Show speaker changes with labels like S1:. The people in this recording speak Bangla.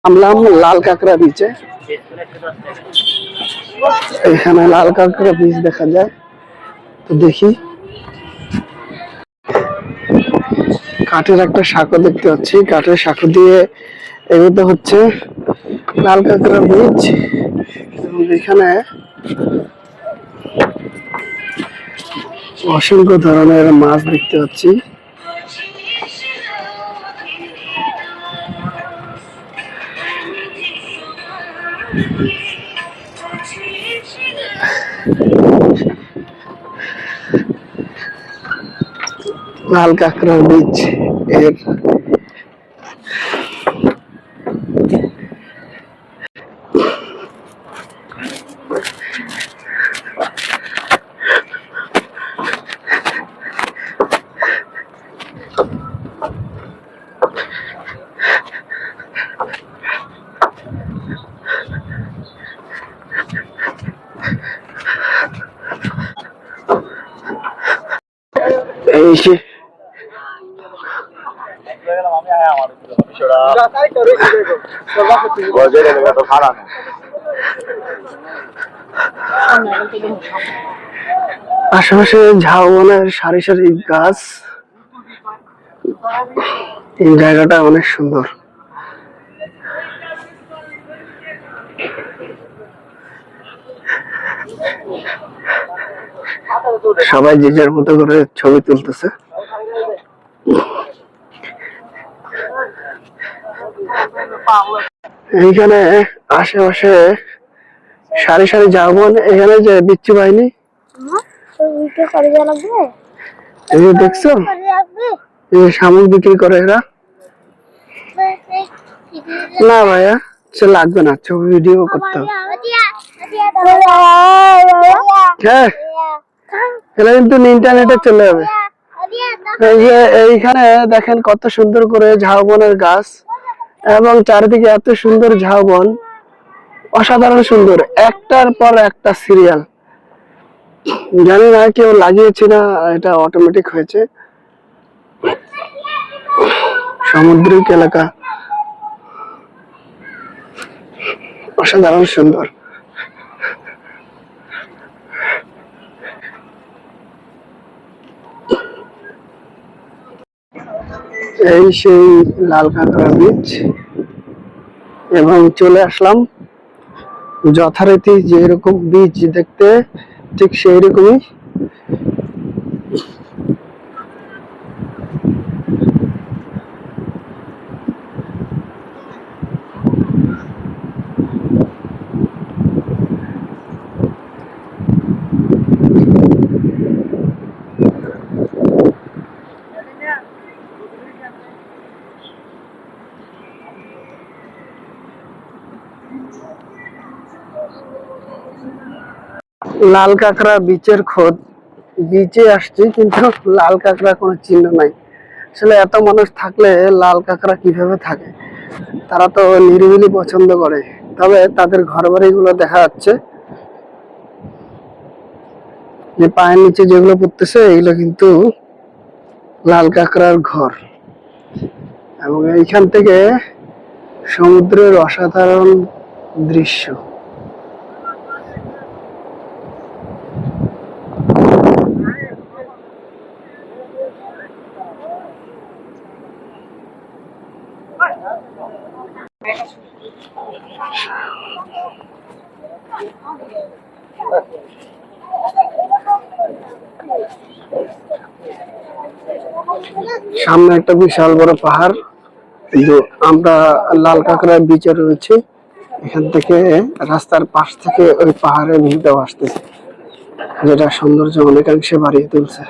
S1: নামলাম লাল কাঁকড়া বিচে। এখানে লাল কাঁকড়া বীজ দেখা যায়, তো দেখি। কাঠের একটা সাঁকো দেখতে পাচ্ছি, কাঠের সাঁকো দিয়ে এগুলো হচ্ছে লাল কাঁকড়া বীজ। এবং এখানে অসংখ্য ধরনের মাছ দেখতে পাচ্ছি। লাল কাঁকড়ার বীজ এর এই যে আশেপাশে ঝাউবনের সারি সারি গাছ। এই জায়গাটা অনেক সুন্দর। সবাই যে যার মতো করে ছবি তুলতেছে। এইখানে আশেপাশে সারি সারি ঝাউবন। এখানে যে বিচ্ছু বাহিনী, এই যে দেখছো, এই যে শামুক বিক্রি করে এরা। না ভাইয়া, সে লাগবে না, ছবি ভিডিও করতে হবে। হ্যাঁ, এটা কিন্তু ইন্টারনেটে চলে যাবে। এই যে এইখানে দেখেন কত সুন্দর করে ঝাউবনের গাছ, এবং চারিদিকে এত সুন্দর ঝাউবন, অসাধারণ সুন্দর, একটার পর একটা সিরিয়াল। জানি না কেউ লাগিয়েছে না, এটা অটোমেটিক হয়েছে। সামুদ্রিক এলাকা, অসাধারণ সুন্দর। এই সেই লাল কাঁকড়া বীজ, এবং চলে আসলাম যথারীতি যেরকম বীজ দেখতে ঠিক সেই রকমই। লাল কাঁকড়া বিচের খোঁজ, বিচে আসছি কিন্তু লাল কাঁকড়া কোনো চিহ্ন নাই। আসলে এত মানুষ থাকলে লাল কাঁকড়া কিভাবে থাকে? তারা তো নিরিবিলি পছন্দ করে। তবে তাদের ঘর বাড়ি গুলো দেখা যাচ্ছে, যে পায়ের নিচে যেগুলো পড়তেছে এগুলো কিন্তু লাল কাঁকড়ার ঘর। এবং এইখান থেকে সমুদ্রের অসাধারণ দৃশ্য। সামনে একটা বিশাল বড় পাহাড়, কিন্তু আমরা লাল কাঁকড়া বিচে রয়েছে। এখান থেকে রাস্তার পাশ থেকে ওই পাহাড়ের ভিউটাও আসতেছে, যেটা সৌন্দর্য অনেকাংশে বাড়িয়ে তুলছে।